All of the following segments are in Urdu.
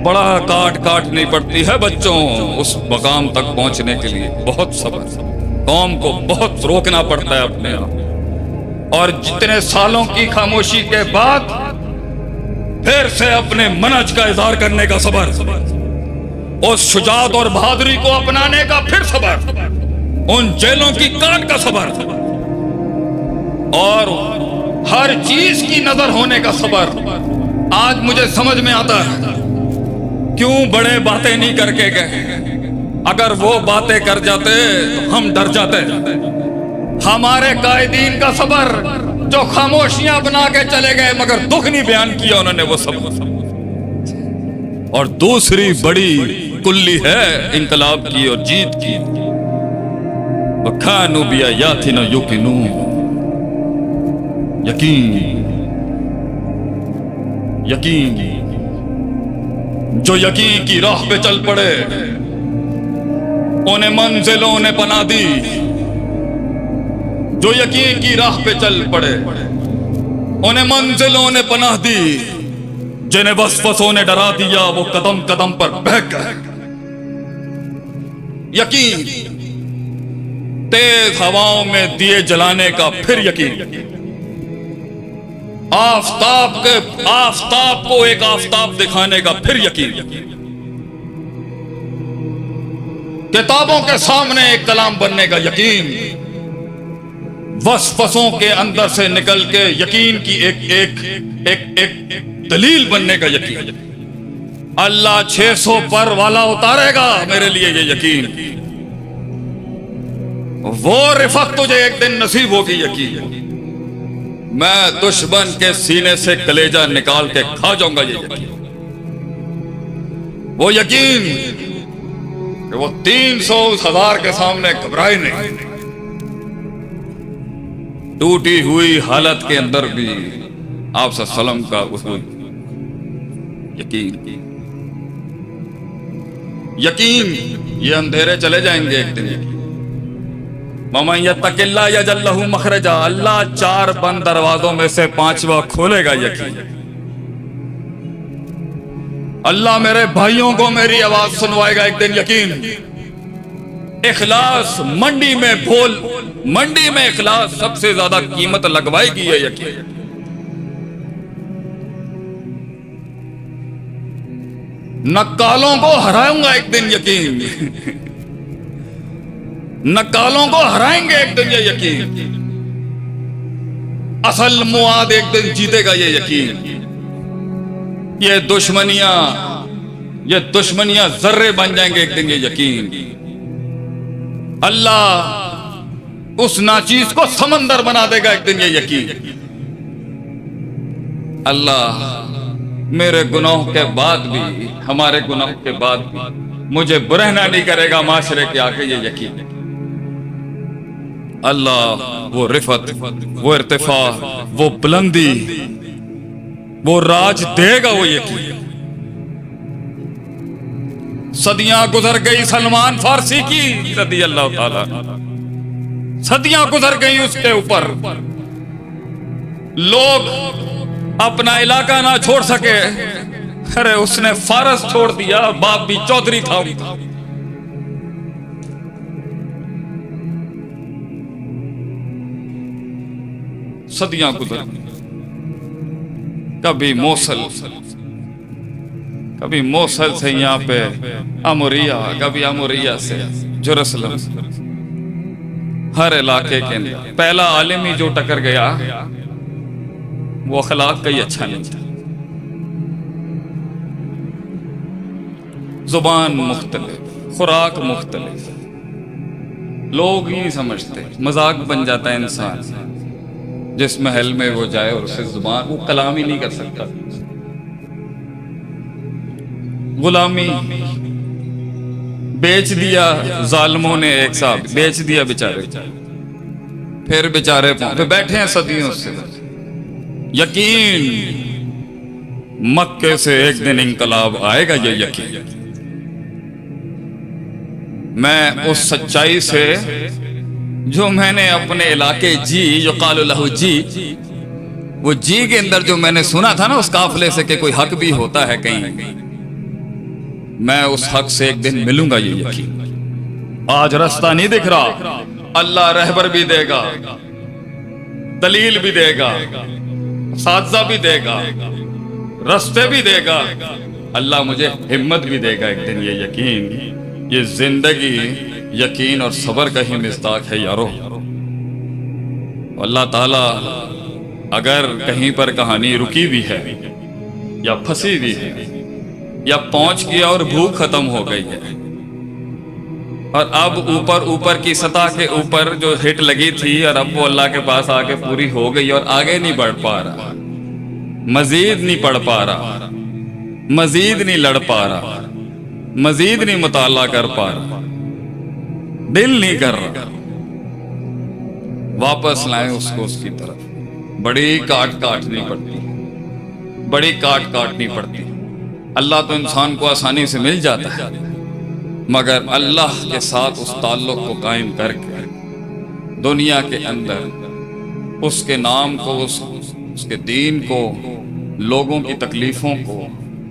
بڑا کاٹنی پڑتی ہے بچوں اس مقام تک پہنچنے کے لیے، بہت صبر، قوم کو بہت روکنا پڑتا ہے اپنے آپ، اور جتنے سالوں کی خاموشی کے بعد پھر سے اپنے منہج کا اظہار کرنے کا صبر، اس شجاعت اور بہادری کو اپنانے کا پھر صبر، ان جیلوں کی کاٹ کا صبر، اور ہر چیز کی نظر ہونے کا صبر۔ آج مجھے سمجھ میں آتا ہے کیوں بڑے باتیں نہیں کر کے گئے۔ اگر وہ باتیں کر جاتے تو ہم ڈر جاتے۔ ہمارے قائدین کا صبر جو خاموشیاں بنا کے چلے گئے مگر دکھ نہیں بیان کیا انہوں نے، وہ صبر۔ اور دوسری بڑی کلی ہے انقلاب کی اور جیت کی، وَكَانُوا بِآيَاتِنَا يُوقِنُونَ، یقین جو یقین کی راہ پہ چل پڑے، انہیں منزلوں نے پناہ دی۔ جو یقین کی راہ پہ چل پڑے انہیں منزلوں نے پناہ دی، جنہیں وسوسوں نے ڈرا دیا وہ قدم قدم پر بہک گئے۔ یقین تیز ہواؤں میں دیے جلانے کا پھر یقین، آفتاب کو ایک آفتاب دکھانے کا پھر یقین، کتابوں کے سامنے ایک کلام بننے کا یقین، وسوسوں کے اندر سے نکل کے یقین کی ایک دلیل بننے کا یقین۔ اللہ 600 پر والا اتارے گا میرے لیے یہ یقین، وہ رفت تجھے ایک دن نصیب ہوگی یقین۔ میں دشمن کے سینے سے کلیجہ نکال کے کھا جاؤں گا یہ یقین، وہ یقین کہ وہ 300,000 کے سامنے گھبرائے نہیں، ٹوٹی ہوئی حالت کے اندر بھی آپ صلی اللہ علیہ وسلم کا اصول یقین۔ یہ اندھیرے چلے جائیں گے ایک دن۔ وَمَن يَتَّقِ اللَّهَ يَجْعَل لَّهُ مَخْرَجًا، اللہ 4 بند دروازوں میں سے 5واں کھولے گا یقین۔ اللہ میرے بھائیوں کو میری آواز سنوائے گا ایک دن یقین۔ اخلاص منڈی میں اخلاص سب سے زیادہ قیمت لگوائے گی یہ یقین۔ نکالوں کو ہراؤں گا ایک دن یقین، نکالوں کو ہرائیں گے ایک دن یہ یقین۔ اصل معاد ایک دن جیتے گا یہ یقین۔ یہ دشمنیاں ذرے بن جائیں گے ایک دن یہ یقین۔ اللہ اس ناچیز کو سمندر بنا دے گا ایک دن یہ یقین۔ اللہ میرے گناہ کے بعد بھی، ہمارے گناہ کے بعد بھی مجھے برہنہ نہیں کرے گا معاشرے کے آگے یہ یقین۔ اللہ وہ رفت، وہ ارتفاع، وہ بلندی، وہ راج دے گا وہ یقین۔ صدیاں گزر گئی سلمان فارسی کی رضی اللہ تعالیٰ، صدیاں گزر گئی اس کے اوپر، لوگ اپنا علاقہ نہ چھوڑ سکے، ارے اس نے فارس چھوڑ دیا، باپ بھی چودھری تھا۔ صدیاں گزر، کبھی موصل سے یہاں پہ اموریہ، کبھی اموریہ سے جرسلم، ہر علاقے کے اندر پہلا عالم ہی جو ٹکر گیا وہ اخلاق کا ہی اچھا نہیں تھا۔ زبان مختلف، خوراک مختلف، لوگ ہی نہیں سمجھتے، مذاق بن جاتا ہے انسان۔ جس محل میں وہ جائے اور اسے زبان، وہ کلام ہی نہیں کر سکتا۔ غلامی بیچ دیا ظالموں نے، ایک صاحب بیچ دیا بیچارے، پھر بیچارے پہ بیٹھے ہیں صدیوں سے۔ یقین مکے سے ایک دن انقلاب آئے گا یہ یقین۔ میں اس سچائی سے جو میں نے اپنے علاقے جو قالوا لہو وہ کے اندر جو میں نے سنا تھا نا اس قافلے سے کہ کوئی حق بھی ہوتا ہے کہیں، میں اس حق سے ایک دن ملوں گا، یہ یقین۔ آج رستہ نہیں دکھ رہا، اللہ رہبر بھی دے گا، دلیل بھی دے گا، اساتذہ بھی دے گا، رستے بھی دے گا، اللہ مجھے ہمت بھی دے گا ایک دن، یہ یقین۔ یہ زندگی یقین اور صبر کا ہی مصداق ہے یارو۔ اللہ تعالیٰ اگر کہیں پر کہانی رکی بھی ہے یا پھنسی بھی ہے یا پہنچ گیا اور بھوک ختم ہو گئی ہے، اور اب اوپر کی سطح کے اوپر جو ہٹ لگی تھی اور اب وہ اللہ کے پاس آ کے پوری ہو گئی اور آگے نہیں بڑھ پا رہا، مزید نہیں پڑھ پا رہا، مزید نہیں لڑ پا رہا، مزید نہیں مطالعہ کر پا رہا، دل نہیں کر رہا، واپس لائیں اس کو اس کی طرف۔ بڑی کاٹنی پڑتی۔ اللہ تو انسان کو آسانی سے مل جاتا ہے، مگر اللہ کے ساتھ اس تعلق کو قائم کر کے دنیا کے اندر اس کے نام کو، اس کے دین کو، لوگوں کی تکلیفوں کو،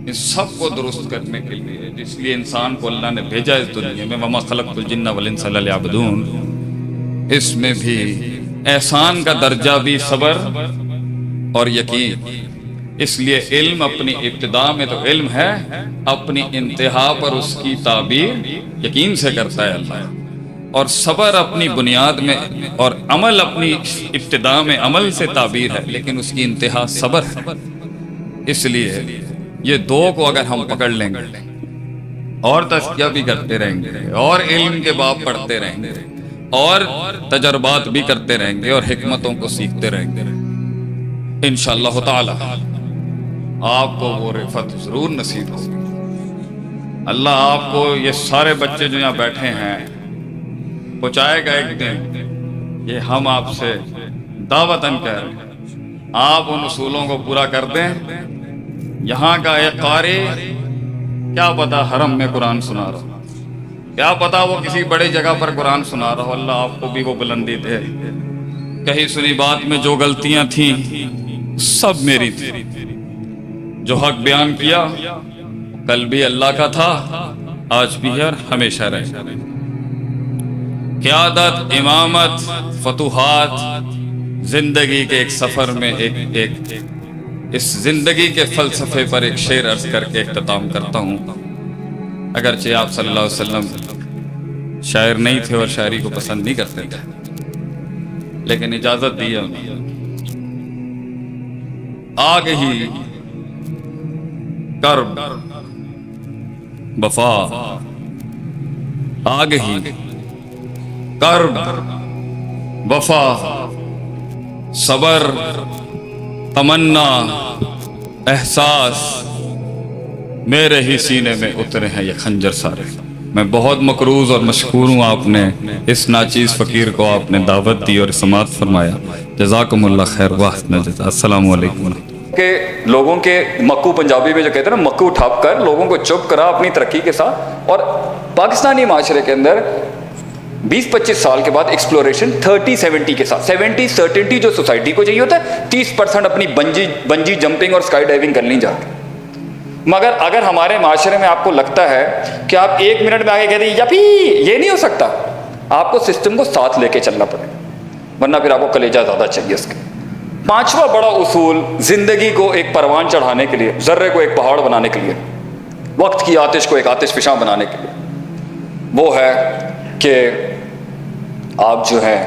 ان سب کو درست کرنے کے لیے، اس لیے انسان کو اللہ نے بھیجا اس دنیا میں، وَمَا خَلَقْتُ الْجِنَّ وَالْإِنسَ إِلَّا لِيَعْبُدُونِ۔ اس میں بھی احسان کا درجہ بھی صبر اور یقین۔ اس لیے علم اپنی ابتدا میں تو علم ہے، اپنی انتہا پر اس کی تعبیر یقین سے کرتا ہے اللہ، اور صبر اپنی بنیاد میں اور عمل اپنی ابتدا میں عمل سے تعبیر ہے، لیکن اس کی انتہا صبر ہے۔ اس لیے یہ دو کو اگر ہم پکڑ لیں گے اور تزکیہ بھی کرتے رہیں گے اور علم کے باب پڑھتے رہیں گے اور تجربات بھی کرتے رہیں گے اور حکمتوں کو سیکھتے رہیں گے، انشاءاللہ تعالی آپ کو وہ رفعت ضرور نصیب ہوگی۔ اللہ آپ کو یہ سارے بچے جو یہاں بیٹھے ہیں پہنچائے گا ایک دن، یہ ہم آپ سے دعوتاً کہہ رہے ہیں، آپ ان اصولوں کو پورا کر دیں۔ یہاں کا ایک قاری کیا پتا حرم میں قرآن سنا رہا ہو، کیا پتا وہ کسی بڑی جگہ پر قرآن سنا رہا ہو، اللہ آپ کو بھی وہ بلندی دے۔ کہیں سنی بات میں جو غلطیاں تھیں سب میری تھی، جو حق بیان کیا کل بھی اللہ کا تھا، آج بھی ہے اور ہمیشہ رہے گا۔ قیادت، امامت، فتوحات، زندگی کے ایک سفر میں ایک اس زندگی کے فلسفے پر ایک شعر عرض کر کے اختتام کرتا ہوں۔ اگرچہ آپ صلی اللہ علیہ وسلم شاعر نہیں تھے اور شاعری کو پسند نہیں کرتے تھے، لیکن اجازت دی انہوں نے۔ آگ ہی کرب وفا، آگ ہی کرب وفا، صبر، تمنا، احساس، میرے ہی سینے میں اترے ہیں یہ خنجر سارے۔ میں بہت مقروض اور مشکور ہوں، آپ نے اس ناچیز فقیر کو آپ نے دعوت دی اور سماعت فرمایا، جزاکم اللہ خیر واحسن الجزاء۔ السلام علیکم۔ کہ لوگوں کے مکو، پنجابی میں جو کہتے ہیں نا مکو ٹھپ کر لوگوں کو چپ کرا اپنی ترقی کے ساتھ، اور پاکستانی معاشرے کے اندر 20-25 سال کے بعد ایکسپلوریشن 30-70 کے ساتھ، 70 سرٹنٹی جو سوسائٹی کو چاہیے ہوتا ہے، 30% اپنی بنجی جمپنگ اور اسکائی ڈائیونگ کر لیں جا کے۔ مگر اگر ہمارے معاشرے میں آپ کو لگتا ہے کہ آپ 1 منٹ میں آگے کہتے ہیں یپی، یہ نہیں ہو سکتا، آپ کو سسٹم کو ساتھ لے کے چلنا پڑے، ورنہ پھر آپ کو کلیجہ زیادہ چاہیے اس کے۔ 5واں بڑا اصول زندگی کو ایک پروان چڑھانے کے لیے، ذرے کو ایک پہاڑ بنانے کے لیے، وقت کی آتش کو ایک آتش فشاں بنانے کے لیے، وہ ہے کہ آپ جو ہیں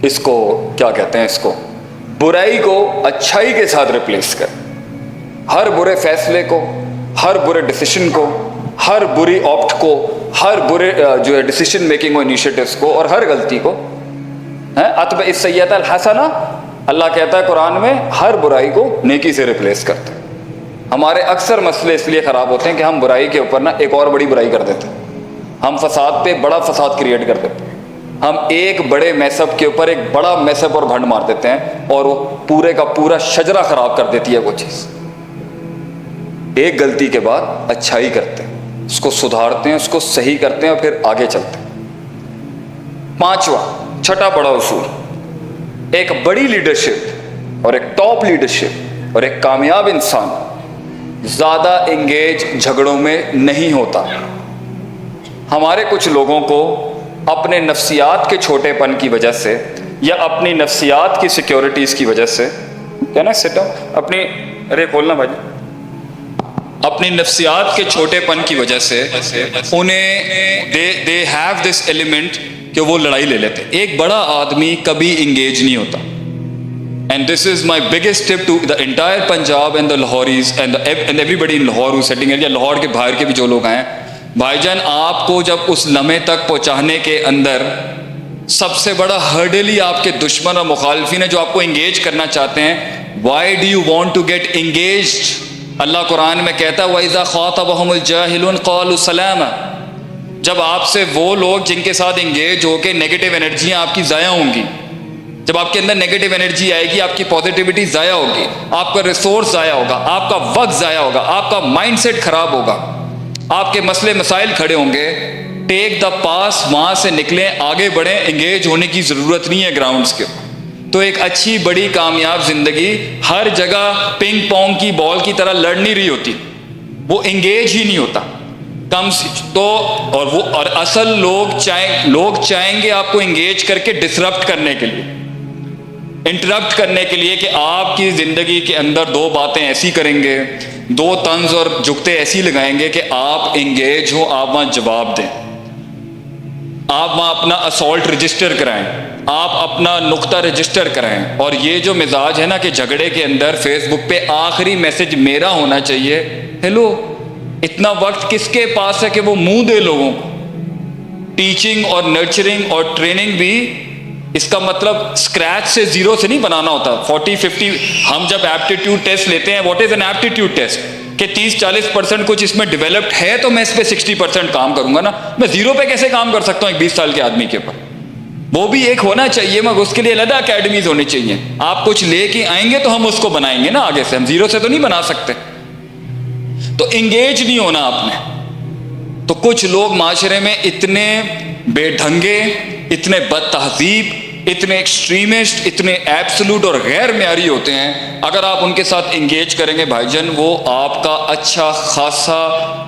اس کو کیا کہتے ہیں، اس کو برائی کو اچھائی کے ساتھ ریپلیس کریں۔ ہر برے فیصلے کو، ہر برے ڈیسیشن کو، ہر بری آپٹ کو، ہر برے جو ہے ڈیسیشن میکنگ اور انیشیٹوز کو، اور ہر غلطی کو اتبع السیئۃ الحسنہ، اللہ کہتا ہے قرآن میں، ہر برائی کو نیکی سے ریپلیس کرتے ہیں۔ ہمارے اکثر مسئلے اس لیے خراب ہوتے ہیں کہ ہم برائی کے اوپر نا ایک اور بڑی برائی کر دیتے ہیں، ہم فساد پہ بڑا فساد کریٹ کر دیتے ہیں، ہم ایک بڑے میس اپ کے اوپر ایک بڑا میس اپ اور بھنڈ مار دیتے ہیں، اور وہ پورے کا پورا شجرہ خراب کر دیتی ہے وہ چیز۔ ایک غلطی کے بعد اچھائی کرتے ہیں، اس کو سدھارتے ہیں، اس کو صحیح کرتے ہیں، اور پھر آگے چلتے ہیں۔ 5واں چھٹا بڑا اصول، ایک بڑی لیڈرشپ اور ایک ٹاپ لیڈرشپ اور ایک کامیاب انسان زیادہ انگیج جھگڑوں میں نہیں ہوتا. ہمارے کچھ لوگوں کو اپنے نفسیات کے چھوٹے پن کی وجہ سے یا اپنی نفسیات کی سیکیورٹیز کی وجہ سے کیا نا اپنی کھولنا بھائی اپنی نفسیات کے چھوٹے پن کی وجہ سے انہیں they have this element کہ وہ لڑائی لے لیتے. ایک بڑا آدمی کبھی انگیج نہیں ہوتا. And this is my biggest tip to the entire Punjab and the Lahoris and everybody in Lahore who's sitting here, یا لاہور کے باہر کے بھی جو لوگ ہیں. بھائی جان آپ کو جب اس لمحے تک پہنچانے کے اندر سب سے بڑا ہرڈل ہی آپ کے دشمن اور مخالفین ہیں جو آپ کو انگیج کرنا چاہتے ہیں. Why do you want to get engaged؟ اللہ قرآن میں کہتا ہے وَإِذَا خَاطَبَهُمُ الْجَاهِلُونَ قَالُوا سَلَامًا. جب آپ سے وہ لوگ جن کے ساتھ انگیج ہو کے نیگیٹو انرجیاں آپ کی ضائع ہوں گی، جب آپ کے اندر نیگیٹو انرجی آئے گی، آپ کی پازیٹیوٹی ضائع ہوگی، آپ کا ریسورس ضائع ہوگا، آپ کا وقت ضائع ہوگا، آپ کا مائنڈ سیٹ خراب ہوگا، آپ کے مسئلے مسائل کھڑے ہوں گے. ٹیک دا پاس، وہاں سے نکلیں، آگے بڑھیں. انگیج ہونے کی ضرورت نہیں ہے گراؤنڈز کے. تو ایک اچھی بڑی کامیاب زندگی ہر جگہ پنگ پونگ کی بال کی طرح لڑ نہیں رہی ہوتی، وہ انگیج ہی نہیں ہوتا کم تو. اور اصل لوگ چاہیں گے آپ کو انگیج کر کے ڈسرپٹ کرنے کے لیے، انٹرپٹ کرنے کے لیے، کہ آپ کی زندگی کے اندر دو باتیں ایسی کریں گے، دو طنز اور جگتے ایسی لگائیں گے کہ آپ انگیج ہوں، آپ وہاں جواب دیں، آپ وہاں اپنا اسالٹ رجسٹر کرائیں، آپ اپنا نقطہ رجسٹر کرائیں. اور یہ جو مزاج ہے نا کہ جھگڑے کے اندر فیس بک پہ آخری میسج میرا ہونا چاہیے، ہیلو اتنا وقت کس کے پاس ہے کہ وہ منہ دے لوگوں کو؟ ٹیچنگ اور نرچرنگ اور ٹریننگ بھی اس کا مطلب اسکریچ سے زیرو سے نہیں بنانا ہوتا. 40-50 ہم جب ایپٹیٹیوڈ ٹیسٹ لیتے ہیں، what is an aptitude test? کہ 30-40% کچھ اس میں ڈیولپڈ ہے تو میں اس پہ 60% کام کروں گا نا. میں زیرو پہ کیسے کام کر سکتا ہوں ایک 20 سال کے آدمی کے اوپر؟ وہ بھی ایک ہونا چاہیے، مگر اس کے لیے علیحدہ اکیڈمیز ہونی چاہیے. آپ کچھ لے کے آئیں گے تو ہم اس کو بنائیں گے نا آگے سے، ہم زیرو سے تو نہیں بنا سکتے. تو انگیج نہیں ہونا آپ نے. تو کچھ لوگ معاشرے میں اتنے بے ڈھنگے، اتنے بد تہذیب، اتنے ایکسٹریمسٹ، اتنے ایبسولوٹ اور غیر معیاری ہوتے ہیں. اگر آپ ان کے ساتھ انگیج کریں گے بھائی جان، وہ آپ کا اچھا خاصا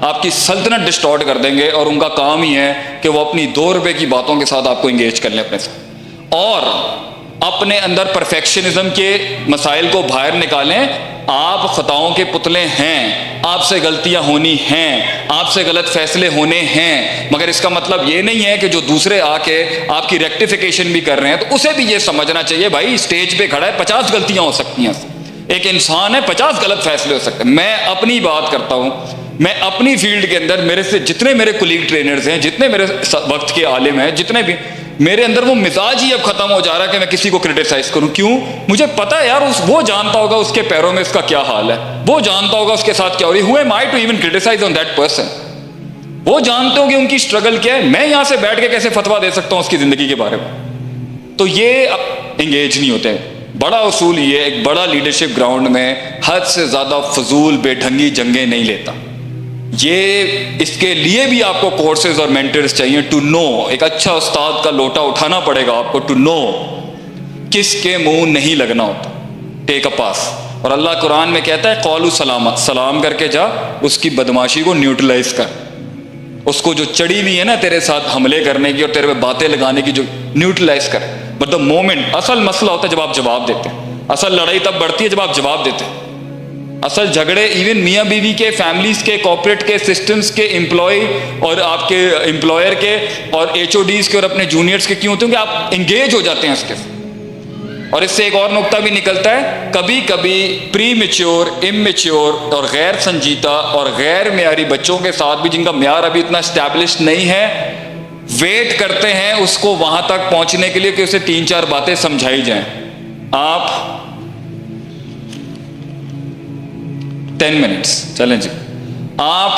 آپ کی سلطنت ڈسٹارٹ کر دیں گے. اور ان کا کام ہی ہے کہ وہ اپنی 2 روپے کی باتوں کے ساتھ آپ کو انگیج کر لیں اپنے ساتھ، اور اپنے اندر پرفیکشنزم کے مسائل کو باہر نکالیں. آپ خطاؤں کے پتلے ہیں، آپ سے غلطیاں ہونی ہیں، آپ سے غلط فیصلے ہونے ہیں، مگر اس کا مطلب یہ نہیں ہے کہ جو دوسرے آ کے آپ کی ریکٹیفیکیشن بھی کر رہے ہیں تو اسے بھی یہ سمجھنا چاہیے بھائی اسٹیج پہ کھڑا ہے، 50 غلطیاں ہو سکتی ہیں، ایک انسان ہے، 50 غلط فیصلے ہو سکتے ہیں. میں اپنی بات کرتا ہوں، میں اپنی فیلڈ کے اندر میرے سے جتنے میرے کولیگ ٹرینرز ہیں، جتنے میرے وقت کے عالم ہیں، جتنے بھی، میرے اندر وہ مزاج ہی اب ختم ہو جا رہا ہے کہ میں کسی کو کرٹیسائز کروں. کیوں؟ مجھے پتا ہے یار وہ جانتا ہوگا اس کے پیروں میں اس کا کیا حال ہے، وہ جانتا ہوگا اس کے ساتھ کیا ہو رہی ہے. Who am I to even criticize on that person؟ وہ جانتے ہوں کہ ان کی اسٹرگل کیا ہے، میں یہاں سے بیٹھ کے کیسے فتویٰ دے سکتا ہوں اس کی زندگی کے بارے میں؟ تو یہ انگیج نہیں ہوتے. بڑا اصول یہ ہے، ایک بڑا لیڈرشپ گراؤنڈ میں حد سے زیادہ فضول بے ڈھنگی جنگیں نہیں لیتا. یہ اس کے لیے بھی آپ کو کورسز اور مینٹرز چاہیے ٹو نو. ایک اچھا استاد کا لوٹا اٹھانا پڑے گا آپ کو ٹو نو کس کے منہ نہیں لگنا ہوتا. ٹیک اے پاس. اور اللہ قرآن میں کہتا ہے قولوا سلاما، سلام کر کے جا، اس کی بدماشی کو نیوٹرلائز کر، اس کو جو چڑی ہوئی ہے نا تیرے ساتھ حملے کرنے کی اور تیرے پہ باتیں لگانے کی، جو نیوٹرلائز کر. بٹ دا مومنٹ، اصل مسئلہ ہوتا ہے جب آپ جواب دیتے ہیں. اصل لڑائی تب بڑھتی ہے جب آپ جواب دیتے ہیں. اصل جھگڑے ایون میاں بیوی کے، فیملیز کے، کارپوریٹ کے، سسٹمز کے، امپلائی اور آپ کے امپلائر کے اور HODs کے اور اپنے جونیئرز کے کیوں ہوتے ہیں کہ آپ انگیج ہو جاتے ہیں اس کے. اور اس سے ایک اور نقطہ بھی نکلتا ہے، کبھی کبھی پری میچور، اممیچور اور غیر سنجیدہ اور غیر معیاری بچوں کے ساتھ بھی، جن کا معیار ابھی اتنا اسٹیبلش نہیں ہے، ویٹ کرتے ہیں اس کو وہاں تک پہنچنے کے لیے کہ اسے 3-4 باتیں سمجھائی جائیں. آپ 10 منٹس چلیں جی. آپ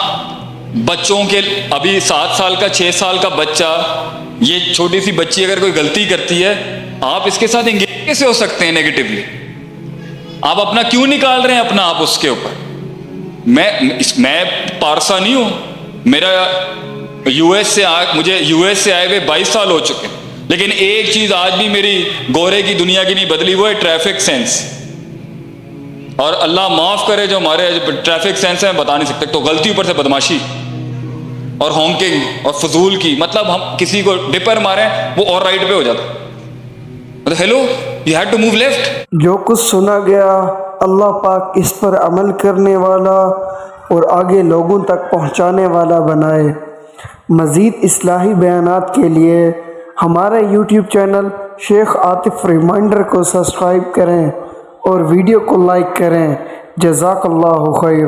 بچوں کے، ابھی 7 سال کا 6 سال کا بچہ، یہ چھوٹی سی بچی اگر کوئی غلطی کرتی ہے، آپ اس کے ساتھ انگیج کیسے ہو سکتے ہیں نیگیٹیولی؟ آپ اپنا کیوں نکال رہے ہیں اپنا آپ اس کے اوپر؟ میں پارسا نہیں ہوں، میرا مجھے یو ایس سے آئے ہوئے 22 سال ہو چکے، لیکن ایک چیز آج بھی میری گورے کی دنیا کی نہیں بدلی، وہ ہے ٹریفک سینس. اور اللہ معاف کرے جو ہمارے ٹریفک سینس ہیں بتا نہیں سکتے. تو غلطی اوپر سے بدماشی اور ہانکنگ اور فضول کی, مطلب ہم کسی کو ڈپر ماریں وہ اور رائٹ پہ ہو جاتا, مطلب hello you had to move left. جو کچھ سنا گیا اللہ پاک اس پر عمل کرنے والا اور آگے لوگوں تک پہنچانے والا بنائے. مزید اصلاحی بیانات کے لیے ہمارے یوٹیوب چینل شیخ عاطف ریمائنڈر کو سبسکرائب کریں اور ویڈیو کو لائک کریں. جزاک اللہ خیر.